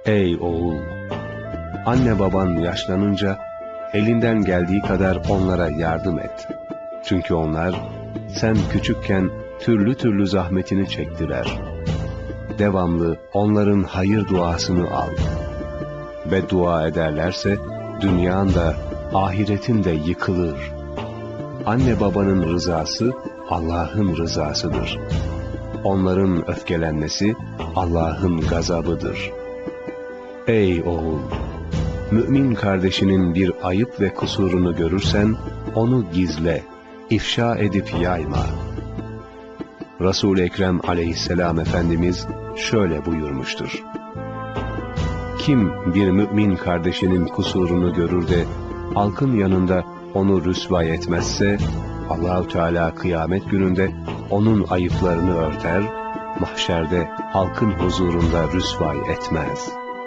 Ey oğul! Anne baban yaşlanınca elinden geldiği kadar onlara yardım et. Çünkü onlar sen küçükken türlü türlü zahmetini çektiler. Devamlı onların hayır duasını al. Beddua ederlerse dünyan da ahiretin de yıkılır. Anne babanın rızası Allah'ın rızasıdır. Onların öfkelenmesi Allah'ın gazabıdır. Ey oğul! Mümin kardeşinin bir ayıp ve kusurunu görürsen onu gizle, ifşa edip yayma. Resul-i Ekrem aleyhisselam Efendimiz şöyle buyurmuştur: kim bir mümin kardeşinin kusurunu görür de halkın yanında onu rüsvay etmezse, Allah-u Teala kıyamet gününde onun ayıplarını örter, mahşerde halkın huzurunda rüsvay etmez.